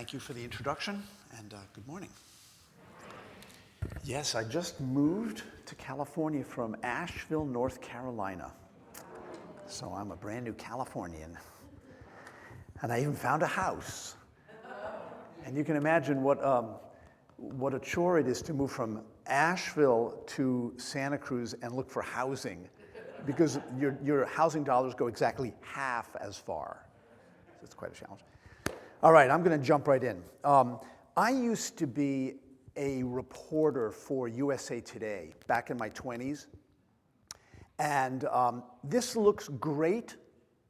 Thank you for the introduction, and good morning. Yes, I just moved to California from Asheville, North Carolina. So I'm a brand new Californian. And I even found a house. And you can imagine what a chore it is to move from Asheville to Santa Cruz and look for housing, because your housing dollars go exactly half as far. So it's quite a challenge. All right, I'm going to jump right in. I used to be a reporter for USA Today back in my 20s. And this looks great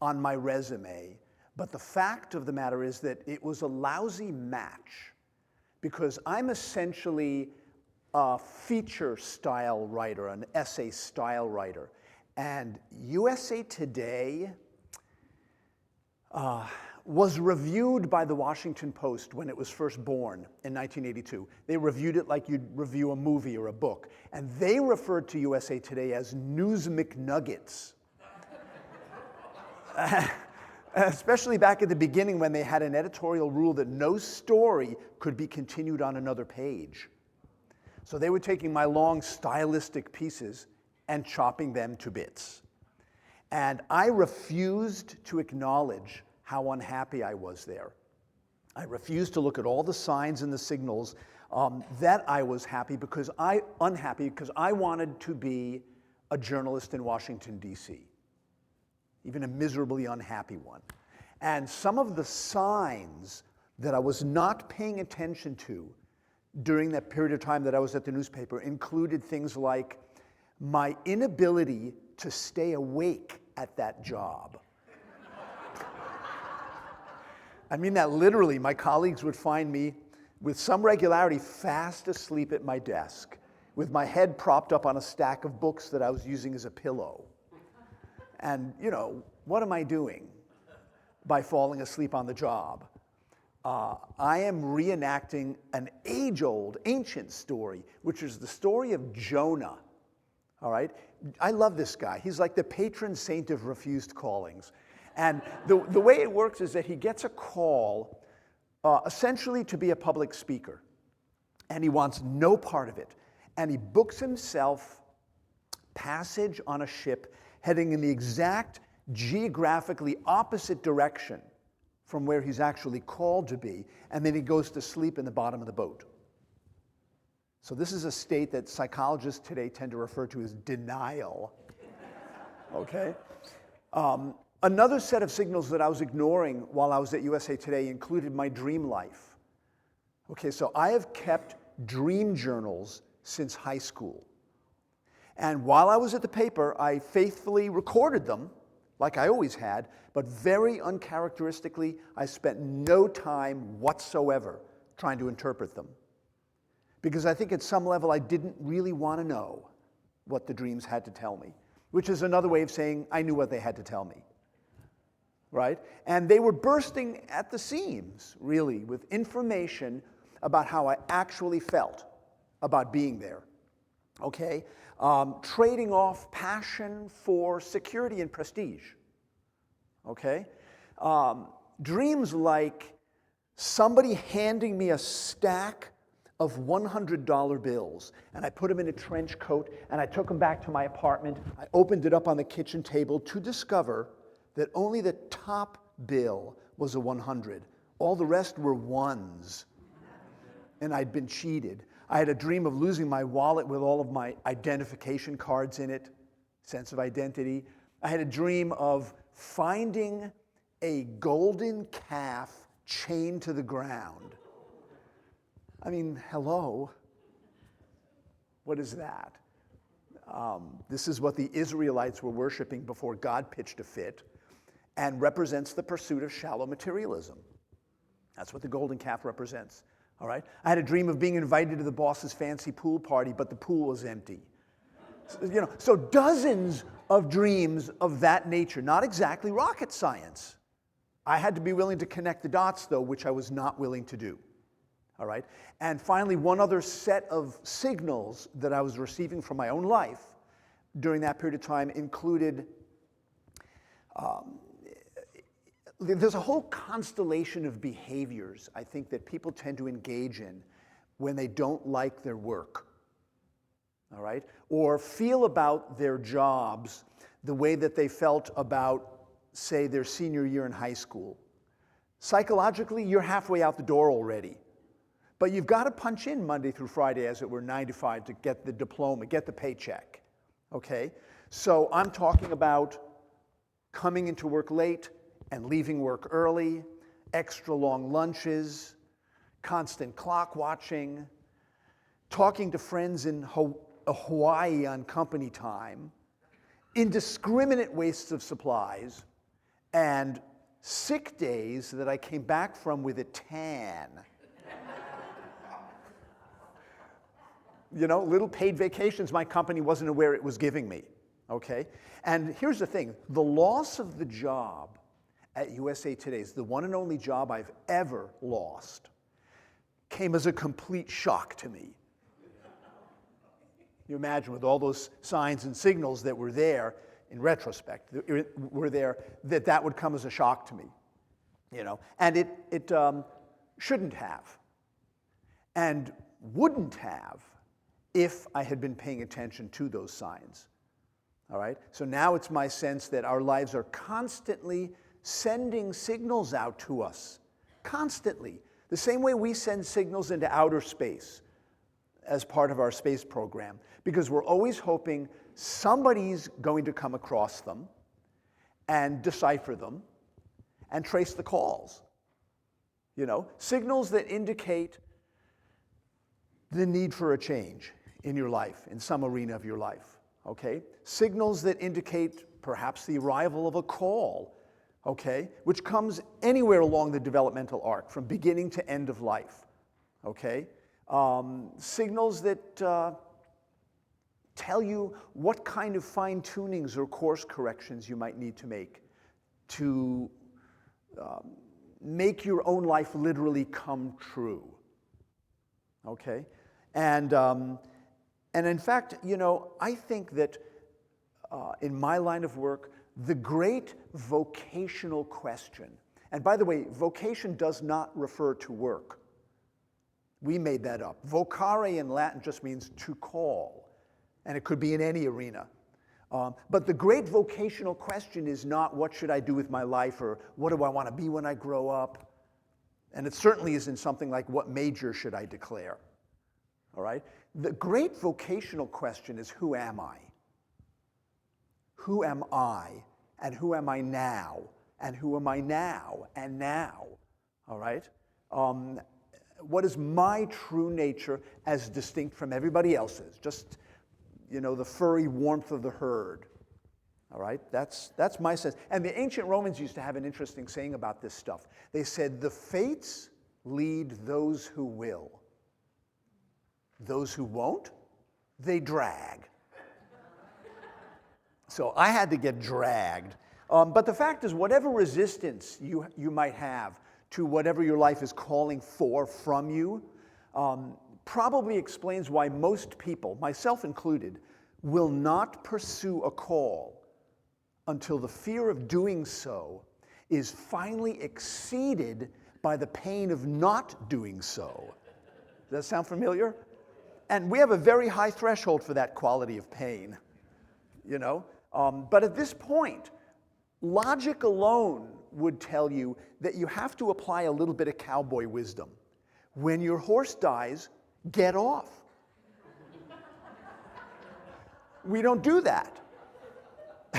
on my resume, but the fact of the matter is that it was a lousy match, because I'm essentially a feature style writer, an essay style writer. And USA Today was reviewed by the Washington Post when it was first born in 1982. They reviewed it like you'd review a movie or a book. And they referred to USA Today as News McNuggets. Especially back at the beginning, when they had an editorial rule that no story could be continued on another page. So they were taking my long stylistic pieces and chopping them to bits. And I refused to acknowledge how unhappy I was there. I refused to look at all the signs and the signals that I was unhappy because I wanted to be a journalist in Washington, D.C., even a miserably unhappy one. And some of the signs that I was not paying attention to during that period of time that I was at the newspaper included things like my inability to stay awake at that job. I mean that literally. My colleagues would find me with some regularity fast asleep at my desk, with my head propped up on a stack of books that I was using as a pillow. And, what am I doing by falling asleep on the job? I am reenacting an age-old, ancient story, which is the story of Jonah. All right? I love this guy. He's like the patron saint of refused callings. And the way it works is that he gets a call essentially to be a public speaker. And he wants no part of it. And he books himself passage on a ship heading in the exact geographically opposite direction from where he's actually called to be. And then he goes to sleep in the bottom of the boat. So this is a state that psychologists today tend to refer to as denial. Okay? Another set of signals that I was ignoring while I was at USA Today included my dream life. Okay, so I have kept dream journals since high school. And while I was at the paper, I faithfully recorded them, like I always had, but very uncharacteristically, I spent no time whatsoever trying to interpret them. Because I think at some level I didn't really want to know what the dreams had to tell me, which is another way of saying I knew what they had to tell me. Right? And they were bursting at the seams, really, with information about how I actually felt about being there. Okay? Trading off passion for security and prestige. Okay? Dreams like somebody handing me a stack of $100 bills, and I put them in a trench coat, and I took them back to my apartment. I opened it up on the kitchen table to discover that only the top bill was a 100. All the rest were ones. And I'd been cheated. I had a dream of losing my wallet with all of my identification cards in it, sense of identity. I had a dream of finding a golden calf chained to the ground. I mean, hello. What is that? This is what the Israelites were worshiping before God pitched a fit, and represents the pursuit of shallow materialism. That's what the golden calf represents. All right? I had a dream of being invited to the boss's fancy pool party, but the pool was empty. So dozens of dreams of that nature, not exactly rocket science. I had to be willing to connect the dots, though, which I was not willing to do. All right? And finally, one other set of signals that I was receiving from my own life during that period of time included There's a whole constellation of behaviors, I think, that people tend to engage in when they don't like their work, all right? Or feel about their jobs the way that they felt about, say, their senior year in high school. Psychologically, you're halfway out the door already. But you've got to punch in Monday through Friday, as it were, 9 to 5 to get the diploma, get the paycheck, okay? So I'm talking about coming into work late and leaving work early, extra long lunches, constant clock watching, talking to friends in Hawaii on company time, indiscriminate wastes of supplies, and sick days that I came back from with a tan. You know, little paid vacations my company wasn't aware it was giving me, okay? And here's the thing, the loss of the job at USA Today is the one and only job I've ever lost, came as a complete shock to me. You imagine with all those signs and signals that were there, in retrospect, were there, that would come as a shock to me, you know? And it shouldn't have, and wouldn't have, if I had been paying attention to those signs, all right? So now it's my sense that our lives are constantly sending signals out to us, constantly. The same way we send signals into outer space as part of our space program, because we're always hoping somebody's going to come across them and decipher them and trace the calls. You know, signals that indicate the need for a change in your life, in some arena of your life, okay? Signals that indicate perhaps the arrival of a call, okay, which comes anywhere along the developmental arc, from beginning to end of life, okay? Signals that tell you what kind of fine-tunings or course corrections you might need to make to make your own life literally come true, okay? And in fact, you know, I think that in my line of work, the great vocational question, and by the way, vocation does not refer to work. We made that up. Vocare in Latin just means to call, and it could be in any arena. But the great vocational question is not what should I do with my life or what do I want to be when I grow up? And it certainly isn't something like what major should I declare, all right? The great vocational question is who am I? Who am I? And who am I now? And who am I now? And now, all right? What is my true nature as distinct from everybody else's? Just, you know, the furry warmth of the herd, all right? That's my sense. And the ancient Romans used to have an interesting saying about this stuff. They said, the fates lead those who will. Those who won't, they drag. So I had to get dragged. But the fact is, whatever resistance you might have to whatever your life is calling for from you, probably explains why most people, myself included, will not pursue a call until the fear of doing so is finally exceeded by the pain of not doing so. Does that sound familiar? And we have a very high threshold for that quality of pain, you know? But at this point, logic alone would tell you that you have to apply a little bit of cowboy wisdom. When your horse dies, get off. We don't do that.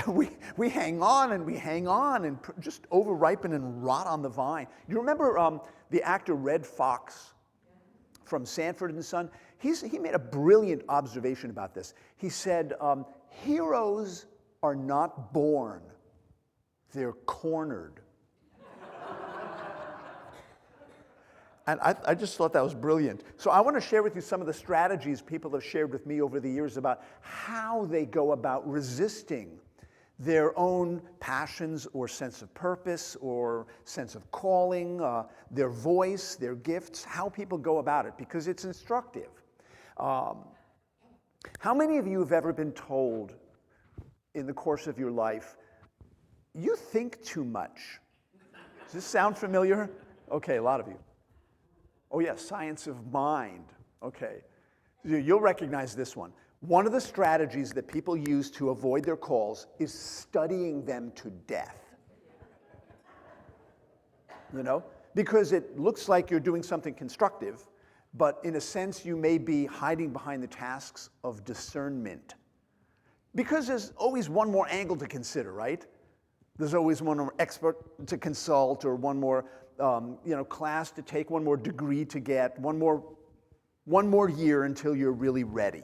We hang on and we hang on and just over-ripen and rot on the vine. You remember the actor Red Fox from Sanford and Son? He made a brilliant observation about this. He said, heroes are not born, they're cornered. And I just thought that was brilliant. So I want to share with you some of the strategies people have shared with me over the years about how they go about resisting their own passions or sense of purpose or sense of calling, their voice, their gifts, how people go about it, because it's instructive. How many of you have ever been told in the course of your life, you think too much? Does this sound familiar? Okay, a lot of you. Oh yes, science of mind. Okay, you'll recognize this one. One of the strategies that people use to avoid their calls is studying them to death. You know, because it looks like you're doing something constructive, but in a sense you may be hiding behind the tasks of discernment. Because there's always one more angle to consider, right? There's always one more expert to consult, or one more class to take, one more degree to get, one more year until you're really ready.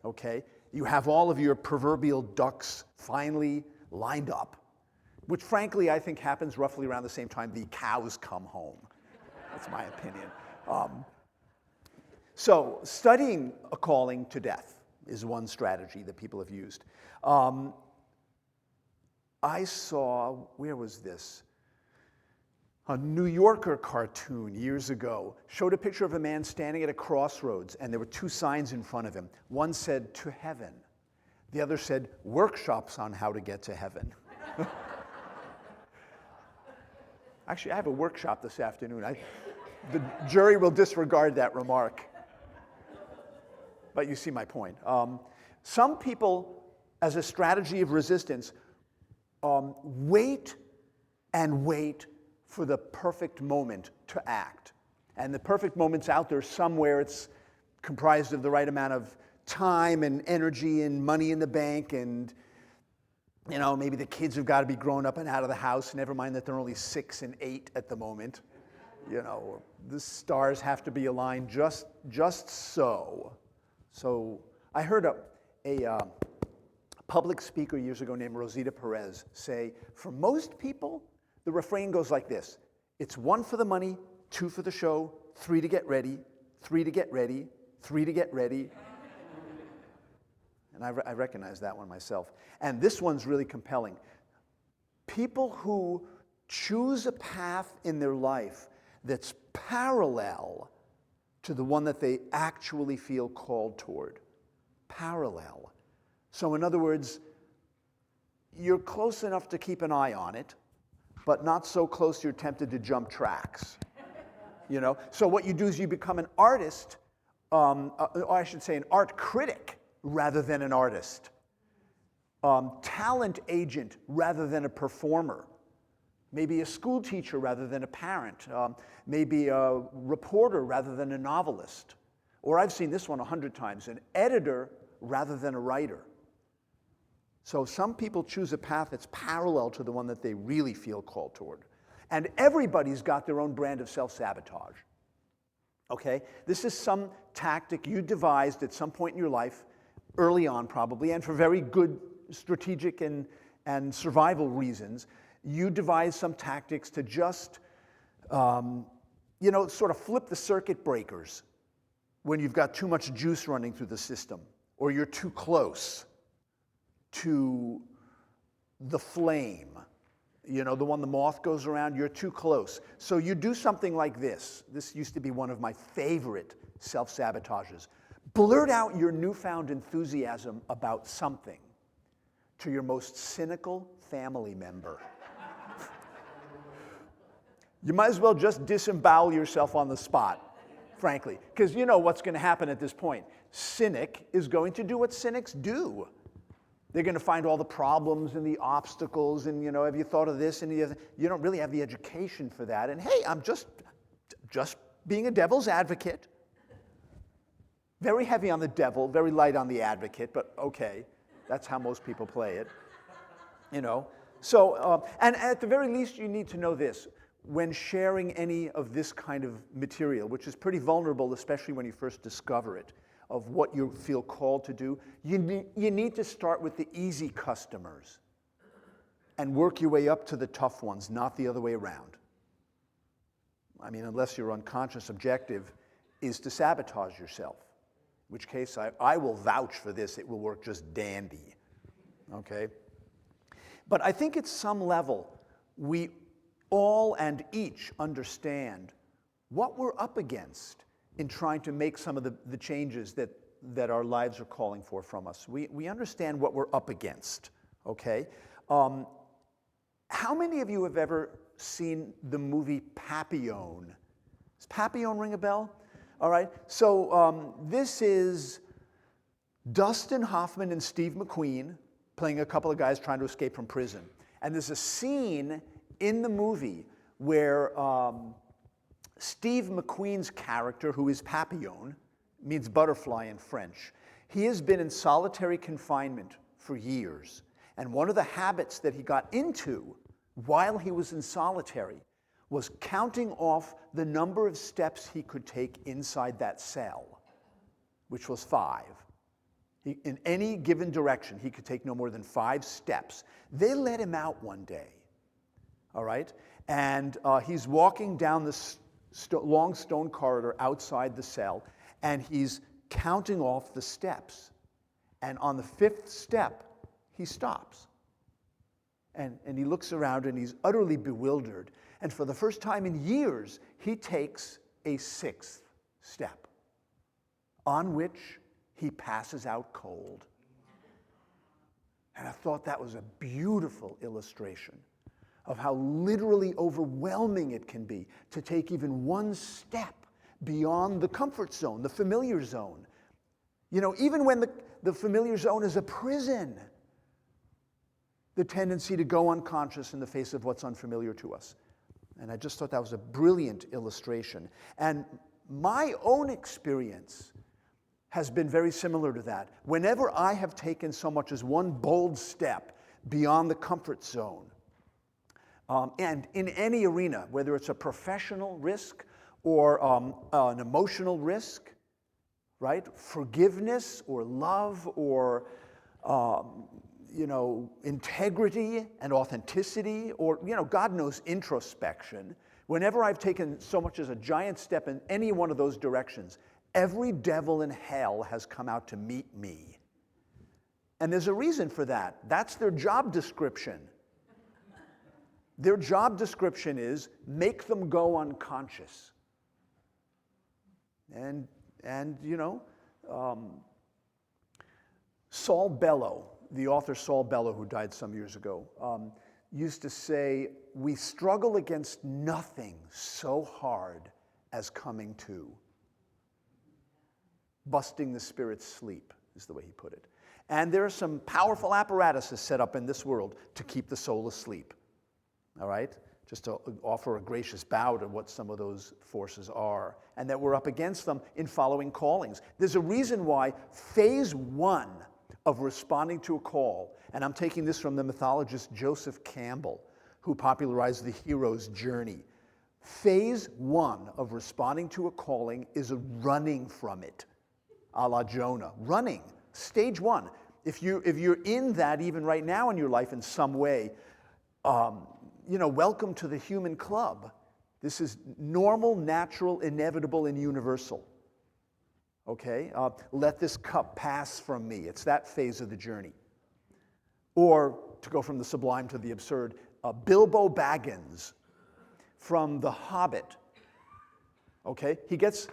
Okay? You have all of your proverbial ducks finally lined up, which frankly I think happens roughly around the same time the cows come home. That's my opinion. So studying a calling to death is one strategy that people have used. I saw, where was this? A New Yorker cartoon years ago showed a picture of a man standing at a crossroads, and there were two signs in front of him. One said, "To heaven." The other said, "Workshops on how to get to heaven." Actually, I have a workshop this afternoon. The jury will disregard that remark. But you see my point. Some people, as a strategy of resistance, wait and wait for the perfect moment to act. And the perfect moment's out there somewhere. It's comprised of the right amount of time and energy and money in the bank, and maybe the kids have got to be grown up and out of the house, never mind that they're only 6 and 8 at the moment. The stars have to be aligned just so. So I heard a public speaker years ago named Rosita Perez say, for most people, the refrain goes like this: it's 1 for the money, 2 for the show, 3 to get ready, 3 to get ready, 3 to get ready. And I recognize that one myself. And this one's really compelling. People who choose a path in their life that's parallel to the one that they actually feel called toward. Parallel. So in other words, you're close enough to keep an eye on it, but not so close you're tempted to jump tracks. So what you do is you become an artist, or I should say an art critic rather than an artist. Talent agent rather than a performer. Maybe a school teacher rather than a parent. Maybe a reporter rather than a novelist. Or I've seen this one 100 times, an editor rather than a writer. So some people choose a path that's parallel to the one that they really feel called toward. And everybody's got their own brand of self-sabotage. Okay? This is some tactic you devised at some point in your life, early on probably, and for very good strategic and survival reasons. You devise some tactics to just, sort of flip the circuit breakers when you've got too much juice running through the system, or you're too close to the flame. The one the moth goes around, you're too close. So you do something like this. This used to be one of my favorite self-sabotages. Blurt out your newfound enthusiasm about something to your most cynical family member. You might as well just disembowel yourself on the spot, frankly, because you know what's going to happen at this point. Cynic is going to do what cynics do. They're going to find all the problems and the obstacles and, have you thought of this? And you don't really have the education for that. And hey, I'm just being a devil's advocate. Very heavy on the devil, very light on the advocate, but okay. That's how most people play it. So, and at the very least, you need to know this. When sharing any of this kind of material, which is pretty vulnerable, especially when you first discover it, of what you feel called to do, you need to start with the easy customers and work your way up to the tough ones, not the other way around. I mean, unless your unconscious objective is to sabotage yourself, in which case I will vouch for this. It will work just dandy, okay? But I think at some level, we all and each understand what we're up against in trying to make some of the changes that our lives are calling for from us. We understand what we're up against, okay? How many of you have ever seen the movie Papillon? Does Papillon ring a bell? All right. So this is Dustin Hoffman and Steve McQueen playing a couple of guys trying to escape from prison. And there's a scene in the movie where Steve McQueen's character, who is Papillon, means butterfly in French, he has been in solitary confinement for years. And one of the habits that he got into while he was in solitary was counting off the number of steps he could take inside that cell, which was 5. In any given direction, he could take no more than 5 steps. They let him out one day, all right? And he's walking down this long stone corridor outside the cell, and he's counting off the steps. And on the 5th step, he stops. And he looks around, and he's utterly bewildered. And for the first time in years, he takes a 6th step, on which he passes out cold. And I thought that was a beautiful illustration of how literally overwhelming it can be to take even one step beyond the comfort zone, the familiar zone. You know, even when the familiar zone is a prison, the tendency to go unconscious in the face of what's unfamiliar to us. And I just thought that was a brilliant illustration. And my own experience has been very similar to that. Whenever I have taken so much as one bold step beyond the comfort zone, and in any arena, whether it's a professional risk or an emotional risk, right? Forgiveness or love or integrity and authenticity, or God knows, introspection. Whenever I've taken so much as a giant step in any one of those directions, every devil in hell has come out to meet me. And there's a reason for that. That's their job description. Their job description is make them go unconscious. And Saul Bellow, the author Saul Bellow, who died some years ago, used to say, "We struggle against nothing so hard as coming to." Busting the spirit's sleep is the way he put it. And there are some powerful apparatuses set up in this world to keep the soul asleep. All right? Just to offer a gracious bow to what some of those forces are, and that we're up against them in following callings. There's a reason why phase 1 of responding to a call, and I'm taking this from the mythologist Joseph Campbell, who popularized the hero's journey. Phase 1 of responding to a calling is a running from it, a la Jonah. Running, stage 1. If you're in that even right now in your life in some way, welcome to the human club. This is normal, natural, inevitable, and universal. Okay? Let this cup pass from me. It's that phase of the journey. Or, to go from the sublime to the absurd, Bilbo Baggins from The Hobbit. Okay? He gets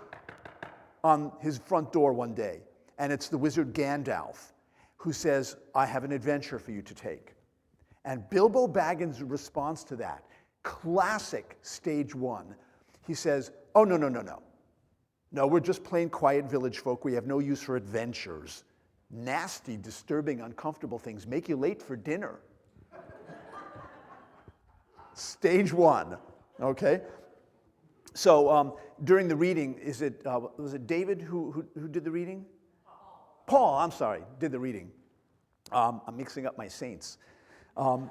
on his front door one day, and it's the wizard Gandalf who says, "I have an adventure for you to take." And Bilbo Baggins' response to that, classic stage 1, he says, "Oh, no. No, we're just plain quiet village folk. We have no use for adventures. Nasty, disturbing, uncomfortable things make you late for dinner." Stage 1, okay? So during the reading, was it David who did the reading? Paul, I'm sorry, did the reading. I'm mixing up my saints. The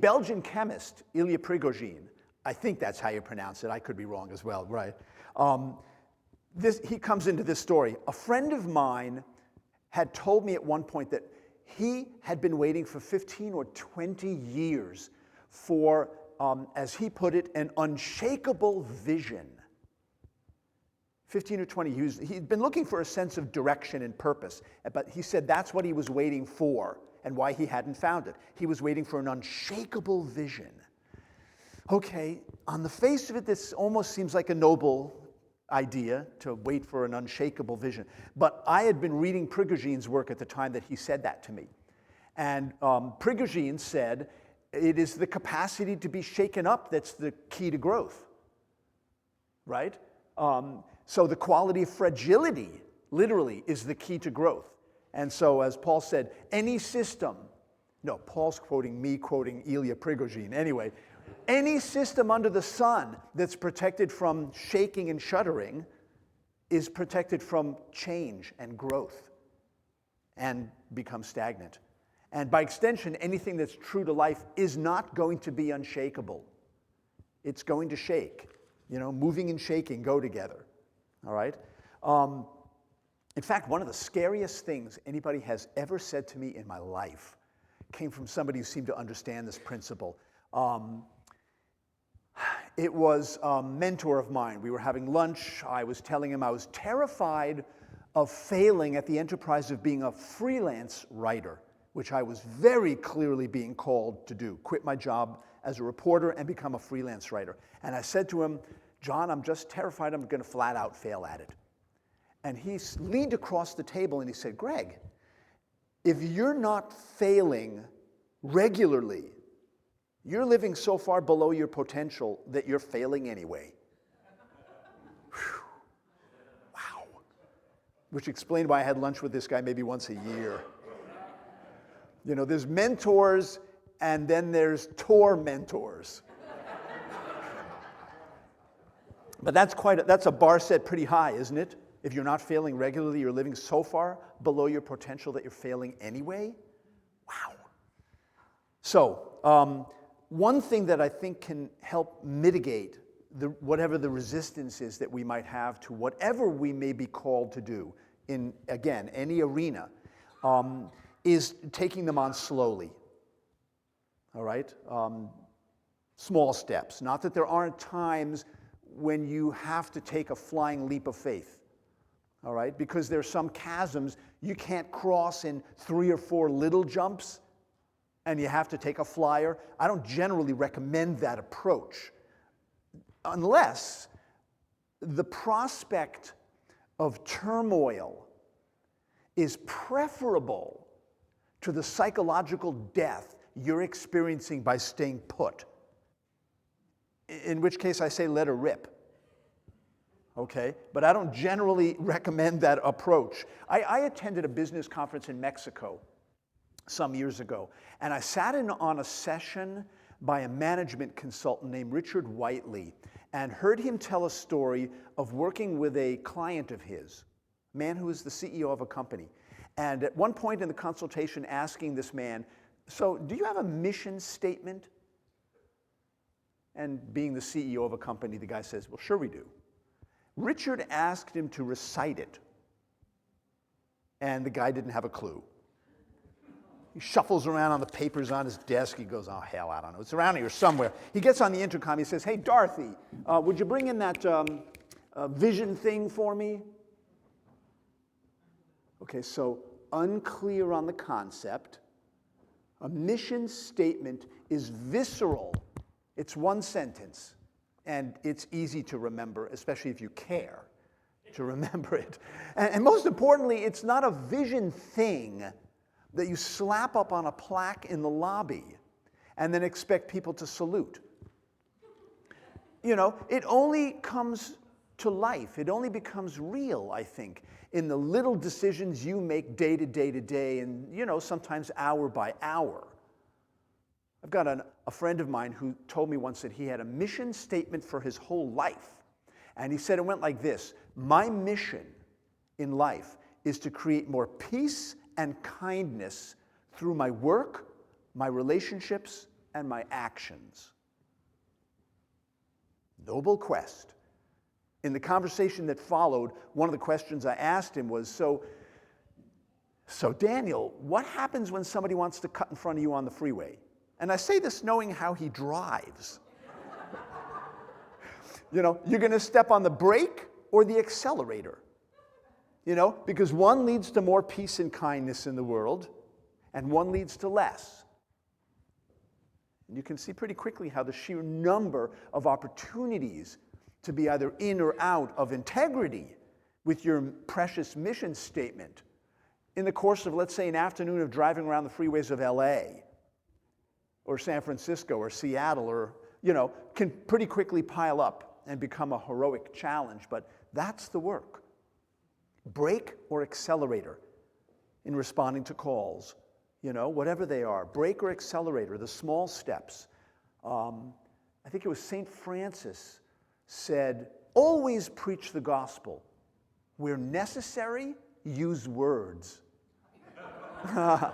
Belgian chemist, Ilya Prigogine, I think that's how you pronounce it. I could be wrong as well, right? He comes into this story. A friend of mine had told me at one point that he had been waiting for 15 or 20 years for, as he put it, an unshakable vision. 15 or 20 years. He'd been looking for a sense of direction and purpose, but he said that's what he was waiting for and why he hadn't found it. He was waiting for an unshakable vision. Okay, on the face of it, this almost seems like a noble idea to wait for an unshakable vision. But I had been reading Prigogine's work at the time that he said that to me. And Prigogine said, it is the capacity to be shaken up that's the key to growth, right? So the quality of fragility, literally, is the key to growth. And so, as Paul said, any system, no, Paul's quoting me, quoting Ilya Prigogine. Anyway, any system under the sun that's protected from shaking and shuddering is protected from change and growth and becomes stagnant. And by extension, anything that's true to life is not going to be unshakable. It's going to shake. You know, moving and shaking go together. All right? In fact, one of the scariest things anybody has ever said to me in my life came from somebody who seemed to understand this principle. It was a mentor of mine. We were having lunch. I was telling him I was terrified of failing at the enterprise of being a freelance writer, which I was very clearly being called to do, quit my job as a reporter and become a freelance writer. And I said to him, John, I'm just terrified I'm going to flat out fail at it. And he leaned across the table and he said, Gregg, if you're not failing regularly, you're living so far below your potential that you're failing anyway. Whew. Wow. Which explained why I had lunch with this guy maybe once a year. You know, there's mentors and then there's tormentors. But that's a bar set pretty high, isn't it? If you're not failing regularly, you're living so far below your potential that you're failing anyway. Wow. So, one thing that I think can help mitigate whatever the resistance is that we might have to whatever we may be called to do in, again, any arena, is taking them on slowly. All right? Small steps. Not that there aren't times when you have to take a flying leap of faith. All right? Because there's some chasms you can't cross in 3 or 4 little jumps, and you have to take a flyer. I don't generally recommend that approach unless the prospect of turmoil is preferable to the psychological death you're experiencing by staying put. In which case I say let her rip. Okay? But I don't generally recommend that approach. I attended a business conference in Mexico some years ago, and I sat in on a session by a management consultant named Richard Whiteley and heard him tell a story of working with a client of his, a man who was the CEO of a company. And at one point in the consultation asking this man, so do you have a mission statement? And being the CEO of a company, the guy says, well, sure we do. Richard asked him to recite it, and the guy didn't have a clue. He shuffles around on the papers on his desk. He goes, oh, hell, I don't know. It's around here somewhere. He gets on the intercom. He says, hey, Dorothy, would you bring in that vision thing for me? Okay, so unclear on the concept. A mission statement is visceral. It's one sentence, and it's easy to remember, especially if you care to remember it. And most importantly, it's not a vision thing that you slap up on a plaque in the lobby and then expect people to salute. You know, it only comes to life. It only becomes real, I think, in the little decisions you make day to day to day and, you know, sometimes hour by hour. I've got a friend of mine who told me once that he had a mission statement for his whole life. And he said it went like this: my mission in life is to create more peace and kindness through my work, my relationships, and my actions. Noble quest. In the conversation that followed, one of the questions I asked him was, so Daniel, what happens when somebody wants to cut in front of you on the freeway? And I say this knowing how he drives. You know, you're going to step on the brake or the accelerator. You know, because one leads to more peace and kindness in the world, and one leads to less. And you can see pretty quickly how the sheer number of opportunities to be either in or out of integrity with your precious mission statement in the course of, let's say, an afternoon of driving around the freeways of LA or San Francisco or Seattle, or, can pretty quickly pile up and become a heroic challenge, but that's the work. Brake or accelerator in responding to calls, whatever they are. Brake or accelerator, the small steps. I think it was St. Francis said, always preach the gospel. Where necessary, use words. I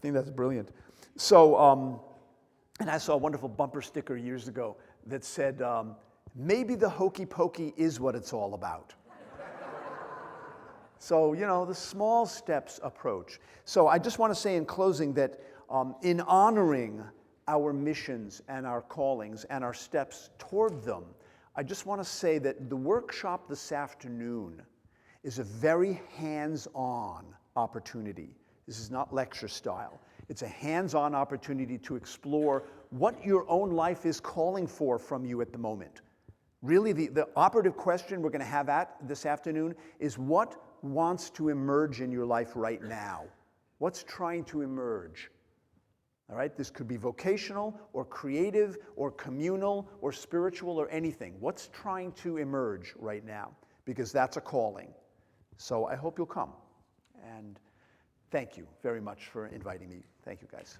think that's brilliant. So, and I saw a wonderful bumper sticker years ago that said, maybe the hokey pokey is what it's all about. So, the small steps approach. So I just want to say in closing that in honoring our missions and our callings and our steps toward them, I just want to say that the workshop this afternoon is a very hands-on opportunity. This is not lecture style. It's a hands-on opportunity to explore what your own life is calling for from you at the moment. Really, the operative question we're going to have this afternoon is what wants to emerge in your life right now? What's trying to emerge? All right, this could be vocational or creative or communal or spiritual or anything. What's trying to emerge right now? Because that's a calling. So I hope you'll come. And thank you very much for inviting me. Thank you, guys.